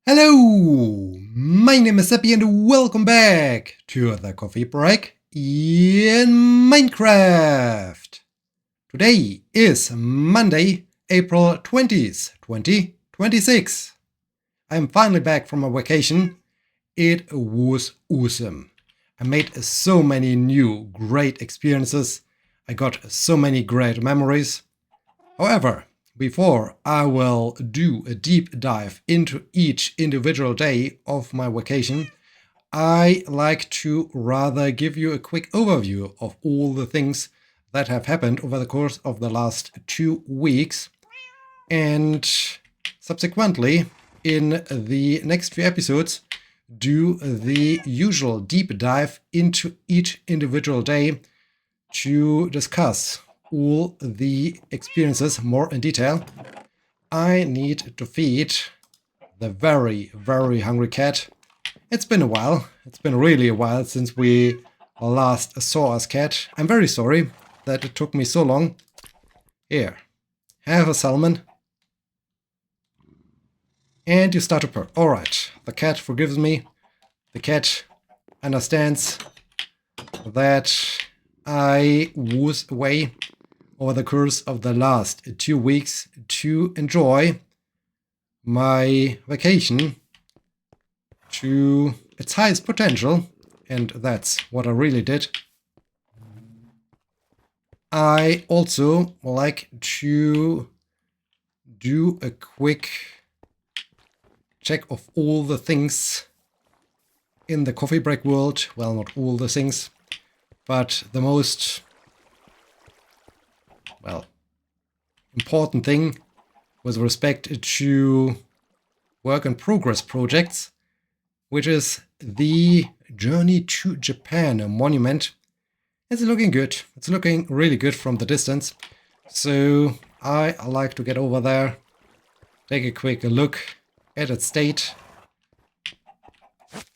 Hello, my name is Sebbi and welcome back to the coffee break in Minecraft. Today is Monday, April 20th, 2026. I'm finally back from a vacation. It was awesome. I made so many new great experiences. I got so many great memories. However, before I will do a deep dive into each individual day of my vacation, I like to rather give you a quick overview of all the things that have happened over the course of the last 2 weeks. And subsequently, in the next few episodes, do the usual deep dive into each individual day to discuss all the experiences more in detail. I need to feed the very, very hungry cat. It's been a while. It's been really a while since we last saw us cat. I'm very sorry that it took me so long. Here, have a salmon. And you start to purr. Alright, the cat forgives me. The cat understands that I was away over the course of the last 2 weeks to enjoy my vacation to its highest potential, and that's what I really did. I also like to do a quick check of all the things in the coffee break world. Well, not all the things, but the most, important thing with respect to work in progress projects, which is the Journey to Japan monument. It's looking good. It's looking really good from the distance. So I like to get over there, take a quick look at its state,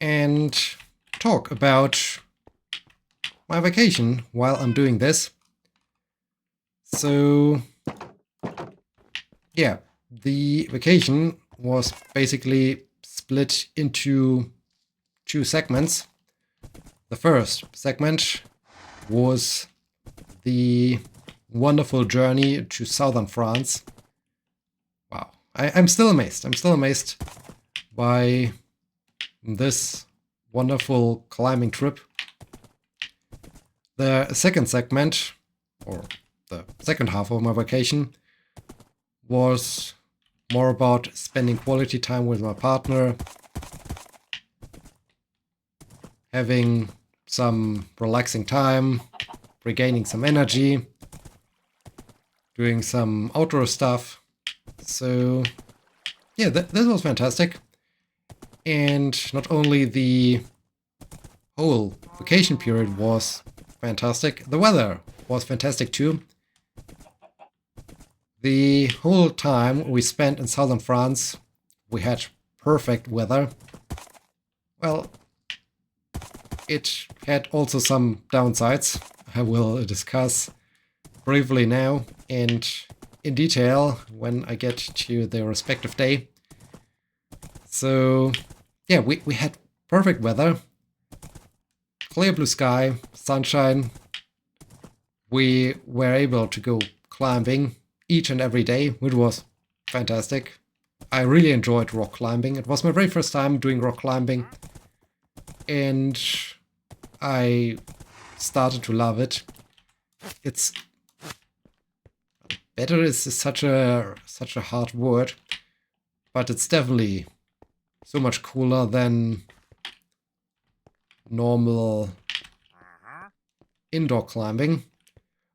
and talk about my vacation while I'm doing this. So yeah, the vacation was basically split into 2 segments. The first segment was the wonderful journey to southern France. Wow, I'm still amazed. I'm still amazed by this wonderful climbing trip. The second segment, or the second half of my vacation, was more about spending quality time with my partner, having some relaxing time, regaining some energy, doing some outdoor stuff. So yeah, this was fantastic. And not only the whole vacation period was fantastic, the weather was fantastic too. The whole time we spent in southern France, we had perfect weather. Well, it had also some downsides I will discuss briefly now and in detail when I get to the respective day. So yeah, we had perfect weather, clear blue sky, sunshine. We were able to go climbing each and every day, which was fantastic. I really enjoyed rock climbing. It was my very first time doing rock climbing, and I started to love it. It's better is such a hard word, but it's definitely so much cooler than normal indoor climbing.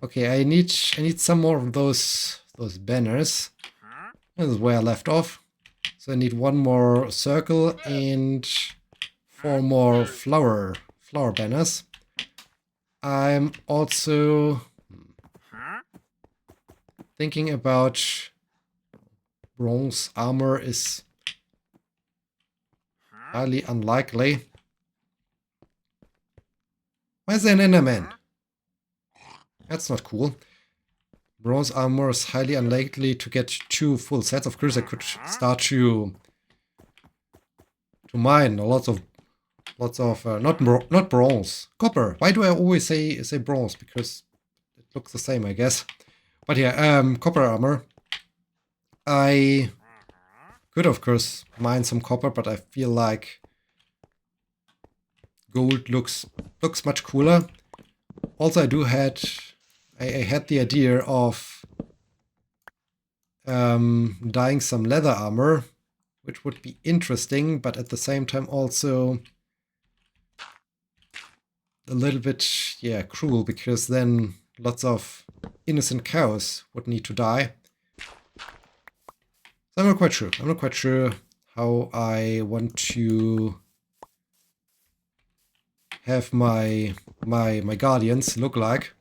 Okay, I need some more of those banners. This is where I left off. So I need one more circle and 4 more flower banners. I'm also thinking about bronze armor is highly unlikely. Why is there an Enderman? That's not cool. Bronze armor is highly unlikely to get 2 full sets. Of course, I could start to to mine lots of not bronze, copper. Why do I always say bronze? Because it looks the same, I guess. But yeah, copper armor. I could of course mine some copper, but I feel like gold looks much cooler. Also, I had the idea of dyeing some leather armor, which would be interesting, but at the same time also a little bit, yeah, cruel, because then lots of innocent cows would need to die. So I'm not quite sure. I'm not quite sure how I want to have my guardians look like.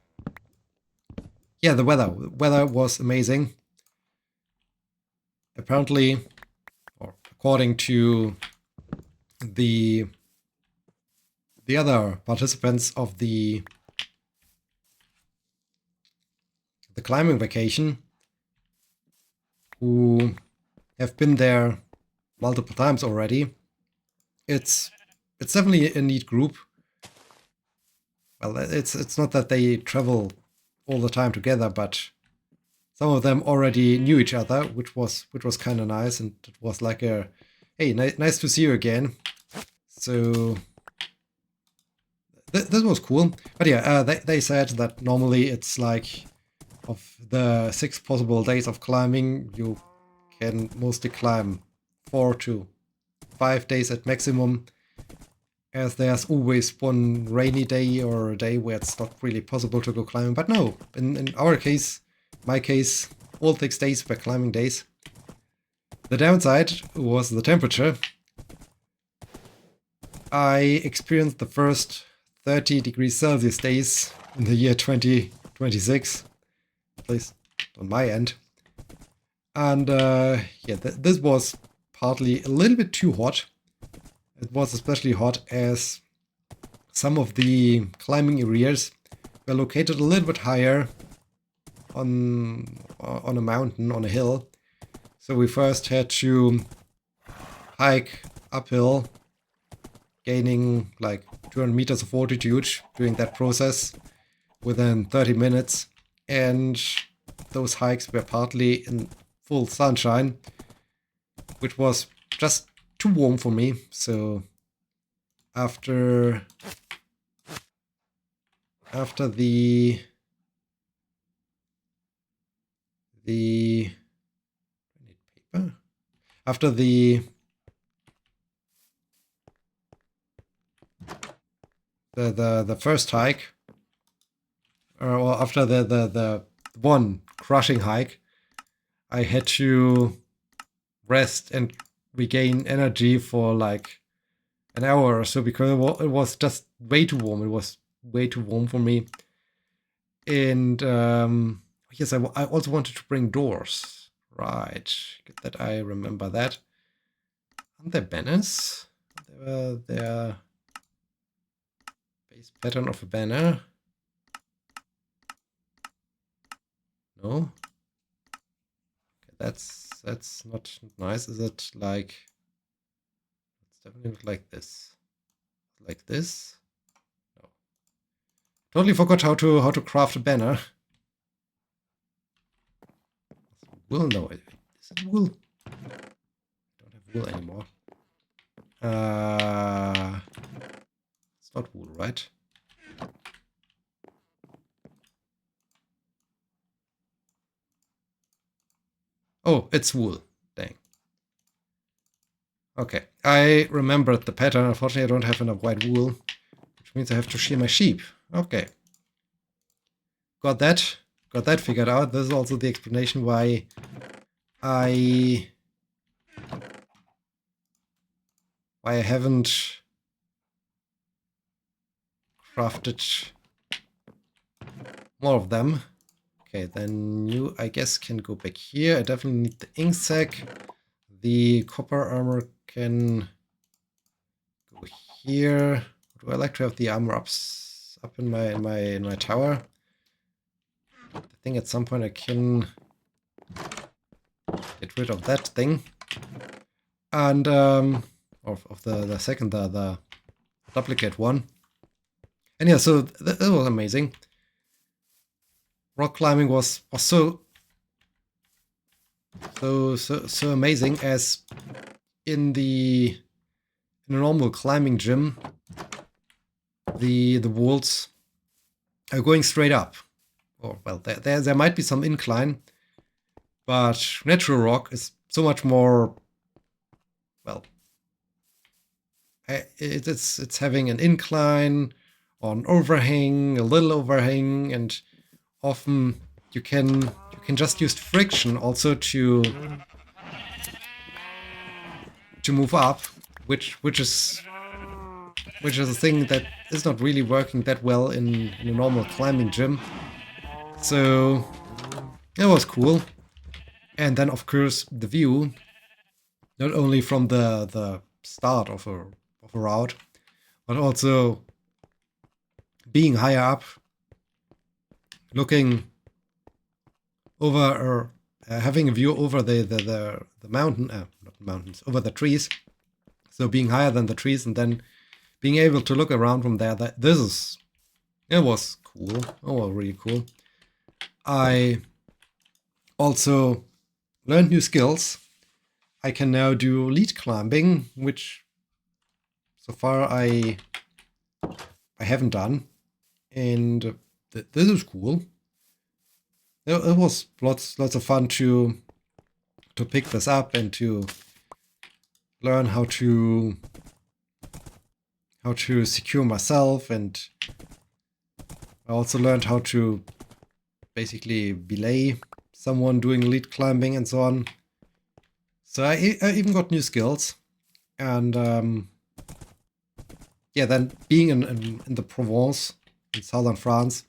Yeah, the weather was amazing. Apparently, or according to the other participants of the climbing vacation, who have been there multiple times already, it's definitely a neat group. Well, it's not that they travel all the time together, but some of them already knew each other, which was kind of nice, and it was like a, hey, nice to see you again. So this was cool. But yeah, they said that normally it's like, of the 6 possible days of climbing, you can mostly climb 4 to 5 days at maximum, as there's always one rainy day or a day where it's not really possible to go climbing. But no, in our case, my case, all 6 days were climbing days. The downside was the temperature. I experienced the first 30 degrees Celsius days in the year 2026, at least on my end. And yeah, this was partly a little bit too hot. It was especially hot as some of the climbing areas were located a little bit higher on a mountain, on a hill. So we first had to hike uphill, gaining like 200 meters of altitude during that process within 30 minutes. And those hikes were partly in full sunshine, which was just too warm for me. So after the paper, after the first hike, or after the one crushing hike, I had to rest and regain energy for like an hour or so, because it was just way too warm. It was way too warm for me. And yes, I also wanted to bring doors. Right, good that I remember that. Aren't there banners? Their base pattern of a banner. No. Okay, that's not nice. Is it like? It's definitely not like this. Like this. No. Totally forgot how to craft a banner. Wool? No, is it wool? I don't have wool anymore. It's not wool, right? Oh, it's wool. Dang. Okay, I remembered the pattern. Unfortunately, I don't have enough white wool, which means I have to shear my sheep. Okay. Got that figured out. This is also the explanation why I haven't crafted more of them. Okay, then you, I guess, can go back here. I definitely need the ink sac. The copper armor can go here. Do I like to have the armor up in my tower? I think at some point I can get rid of that thing. And of the second, the duplicate one. And yeah, so that was amazing. Rock climbing was so amazing, as in a normal climbing gym, the walls are going straight up. Or well, there might be some incline, but natural rock is so much more, well, it's having an incline or an overhang, a little overhang, and often you can just use friction also to move up, which is a thing that is not really working that well in a normal climbing gym. So it was cool. And then of course the view, not only from the start of a route, but also being higher up, looking over, or having a view over the mountain, not mountains, over the trees. So being higher than the trees, and then being able to look around from there. It was cool. It was really cool. I also learned new skills. I can now do lead climbing, which so far I haven't done, and this is cool. It was lots of fun to pick this up and to learn how to secure myself, and I also learned how to basically belay someone doing lead climbing and so on. So I even got new skills, and yeah, then being in the Provence, in southern France,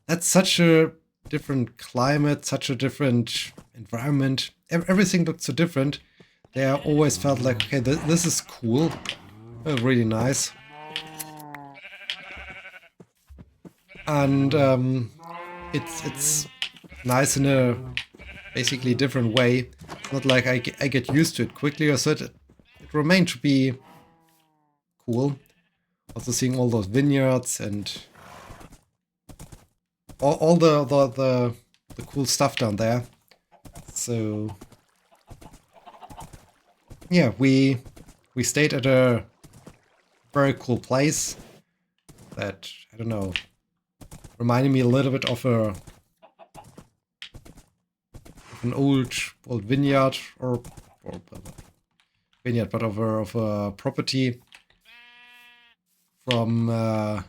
that's such a different climate, such a different environment. Everything looked so different. There I always felt like, okay, this is cool. Really nice. And it's nice in a basically different way. It's not like I get used to it quickly, or so it remained to be cool. Also seeing all those vineyards and all the cool stuff down there. So yeah, we stayed at a very cool place that, I don't know, reminded me a little bit of an old vineyard, or vineyard, but of a property from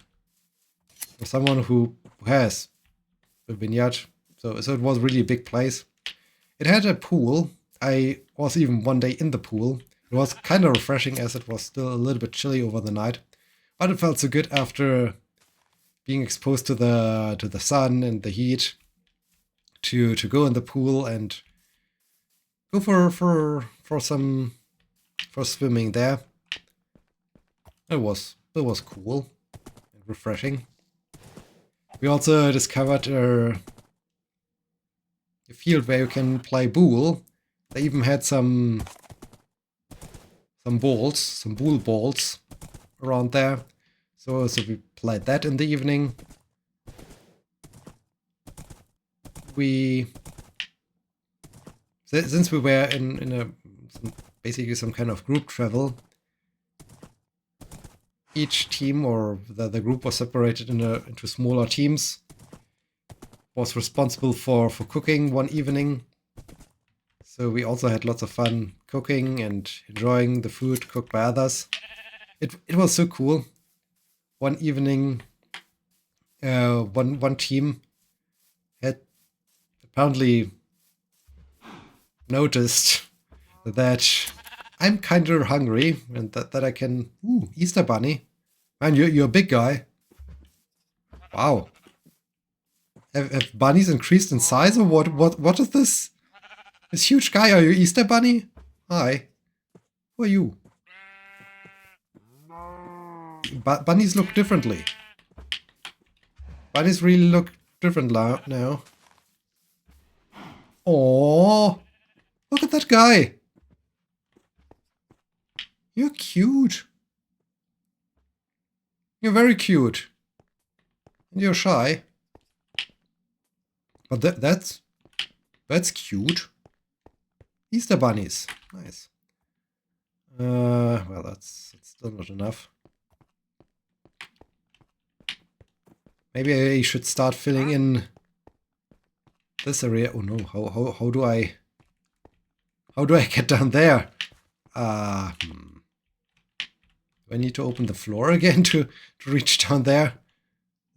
someone who has a vineyard. So it was really a big place. It had a pool. I was even one day in the pool. It was kind of refreshing, as it was still a little bit chilly over the night, but it felt so good after being exposed to the sun and the heat to go in the pool and go for swimming there. It was cool and refreshing. We also discovered a field where you can play pool. They even had some balls, some pool balls around there. So we played that in the evening. Since we were in basically some kind of group travel, each team, or the group, was separated into smaller teams. Was responsible for cooking one evening. So we also had lots of fun cooking and enjoying the food cooked by others. It was so cool. One evening, one team had apparently noticed that I'm kind of hungry, and that I can... Ooh, Easter Bunny. Man, you're a big guy. Wow. Have bunnies increased in size, or what is this? This huge guy, are you Easter Bunny? Hi. Who are you? Bunnies look differently. Bunnies really look different now. Oh, look at that guy. You're cute. You're very cute. And you're shy. But that's cute. Easter bunnies. Nice. Well, that's still not enough. Maybe I should start filling in this area. Oh no, how do I get down there? Do I need to open the floor again to reach down there?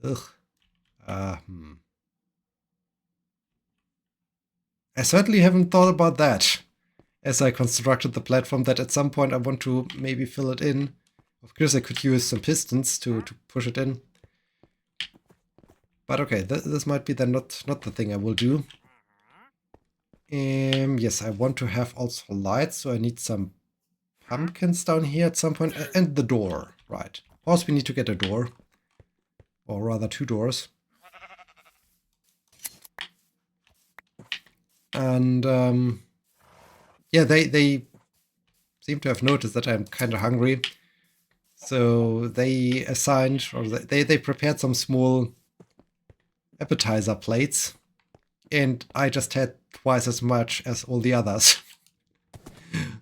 Ugh. I certainly haven't thought about that as I constructed the platform, that at some point I want to maybe fill it in. Of course, I could use some pistons to push it in. But okay, this might be then not the thing I will do. Yes, I want to have also lights, so I need some pumpkins down here at some point. And the door, right. Of course, we need to get a door. Or rather, 2 doors. And yeah, they seem to have noticed that I'm kind of hungry. So they assigned, or they prepared some small appetizer plates. And I just had twice as much as all the others.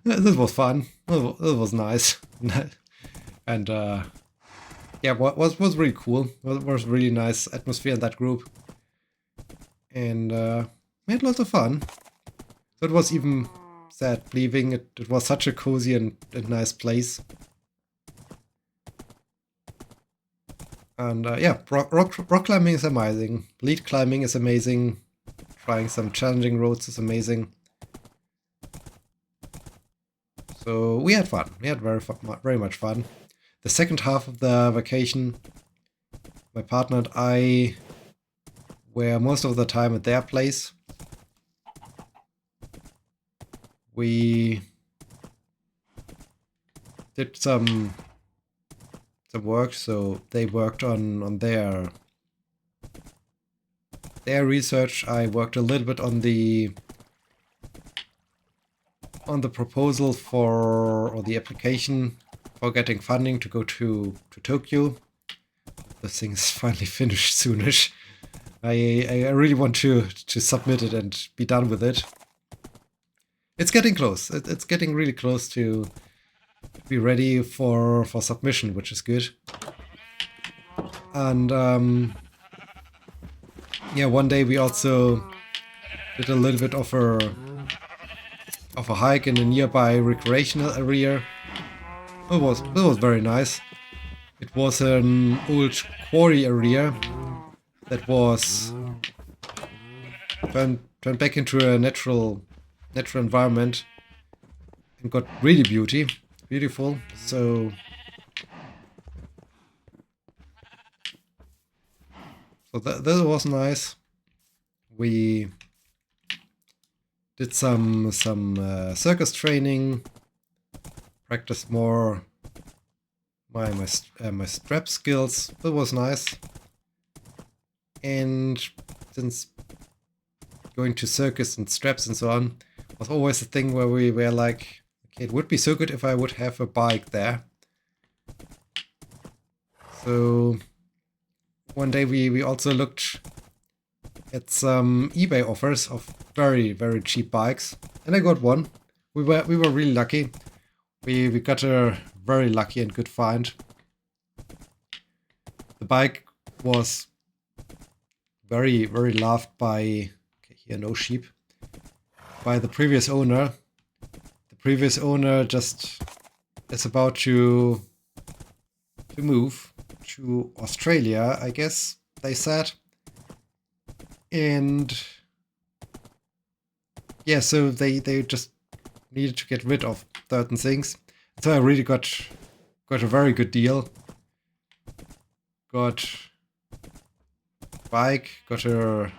This was fun. It was nice. And yeah, was really cool. It was really nice atmosphere in that group. And we had lots of fun. So it was even sad leaving. It was such a cozy and nice place. And yeah, rock climbing is amazing. Lead climbing is amazing. Trying some challenging roads is amazing. So we had fun. We had very much fun. The second half of the vacation, my partner and I were most of the time at their place. We did some work, so they worked on their research. I worked a little bit on the proposal for, or the application for getting funding to go to Tokyo. This thing is finally finished soonish. I really want to submit it and be done with it. It's getting close. It's getting really close to be ready for submission, which is good. And yeah, one day we also did a little bit of a hike in a nearby recreational area. It was very nice. It was an old quarry area that was turned back into a natural environment and got really beautiful. So that was nice. We did some circus training, practiced more my strap skills. That was nice. And since going to circus and straps and so on was always a thing where we were like, okay, it would be so good if I would have a bike there. So one day we also looked at some eBay offers of very, very cheap bikes, and I got one. We were really lucky. We got a very lucky and good find. The bike was very, very loved by, okay, here no sheep, by the previous owner. The previous owner just is about to move to Australia, I guess they said. And yeah, so they just needed to get rid of certain things. So I really got a very good deal. Got bike, got a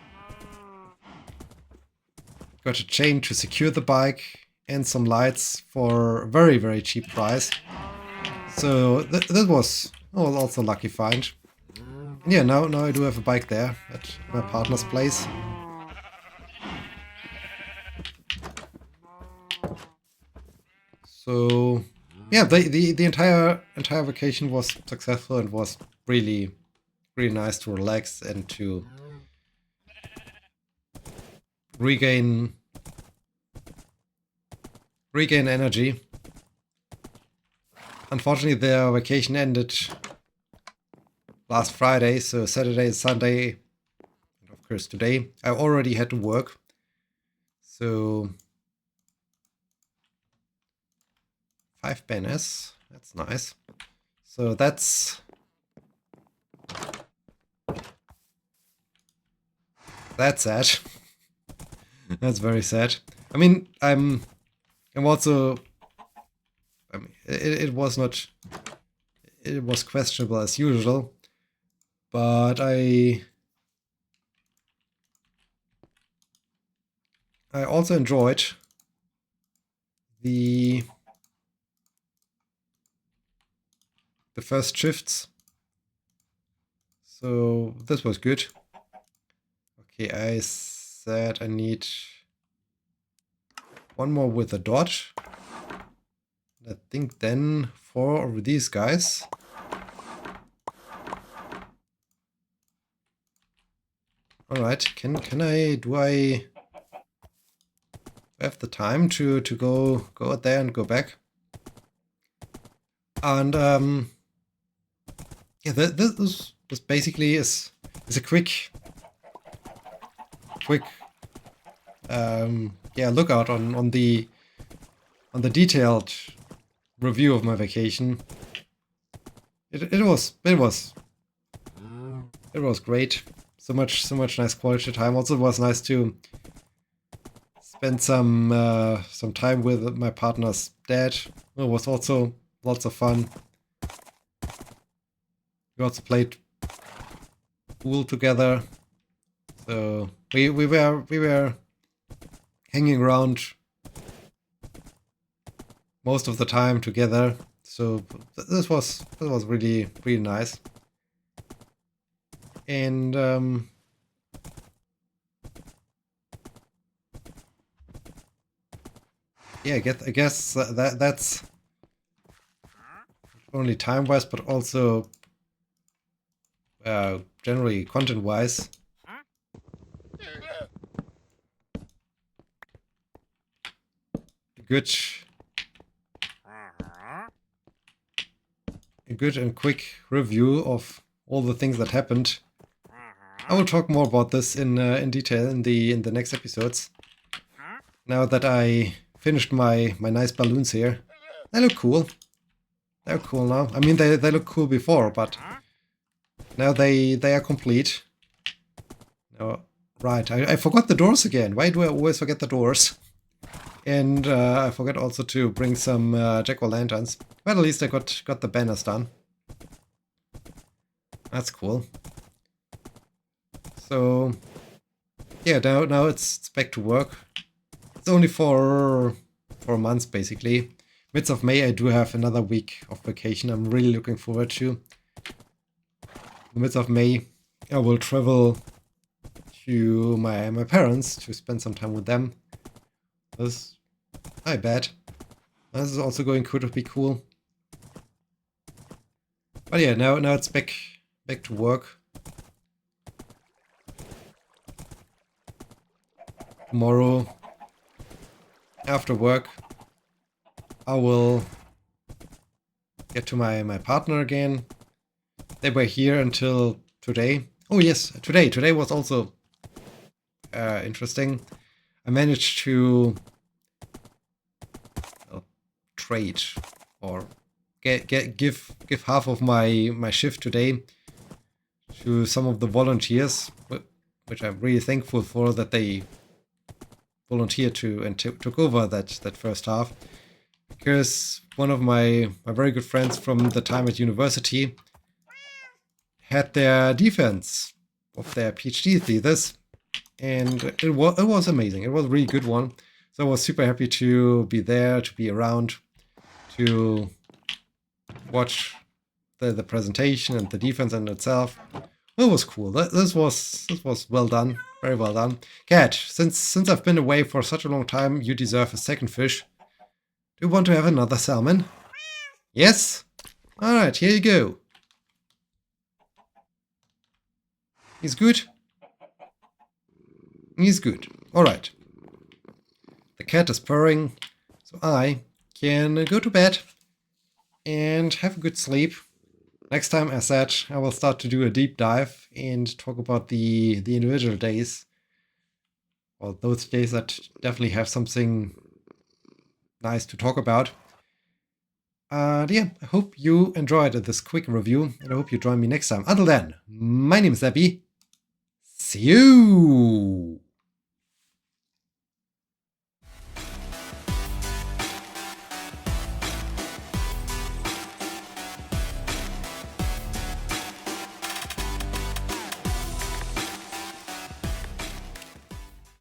chain to secure the bike, and some lights for a very, very cheap price. So that was also a lucky find. And yeah, now I do have a bike there at my partner's place. So yeah, the entire vacation was successful and was really really nice to relax and to regain energy. Unfortunately, their vacation ended last Friday, so Saturday, Sunday, and of course today, I already had to work. So 5 banners, that's nice. So that's sad. That's very sad. I mean, I'm also. I mean, it was not. It was questionable as usual, but I also enjoyed the first shifts. So this was good. Okay, I said I need one more with a dodge. I think then 4 of these guys. All right, can I do I have the time to go out there and go back? And yeah, this basically is a quick yeah, lookout on the detailed review of my vacation. It was great. So much nice quality time. Also, it was nice to spend some time with my partner's dad. It was also lots of fun. We also played pool together. So we were hanging around most of the time together. So this was really really nice. And yeah, I guess that's only time-wise, but also generally content-wise. A good and quick review of all the things that happened. I will talk more about this in detail in the next episodes. Now that I finished my nice balloons here, they look cool. They're cool now. I mean, they look cool before, but now they are complete. Oh, right, I forgot the doors again. Why do I always forget the doors? And I forgot also to bring some jack-o'-lanterns. But at least I got the banners done. That's cool. So yeah, now it's back to work. It's only for 4 months basically. Midst of May I do have another week of vacation I'm really looking forward to. In the midst of May I will travel to my parents to spend some time with them. I bet. This is also going to be cool. But yeah, now it's back to work. Tomorrow, after work, I will get to my partner again. They were here until today. Oh yes, today. Today was also interesting. I managed to trade or give half of my shift today to some of the volunteers, which I'm really thankful for that they volunteered to and took over that first half, because one of my very good friends from the time at university had their defense of their PhD thesis, and it was amazing. It was a really good one. So I was super happy to be there, to be around, to watch the presentation and the defense in itself. It was cool. This was well done, very well done. Cat, since I've been away for such a long time, you deserve a second fish. Do you want to have another salmon? Yes? Alright, here you go. He's good? He's good. Alright. The cat is purring, so I can go to bed and have a good sleep. Next time, as said, I will start to do a deep dive and talk about the individual days. Well, those days that definitely have something nice to talk about. Yeah, I hope you enjoyed this quick review, and I hope you join me next time. Until then, my name is Sebbi. See you!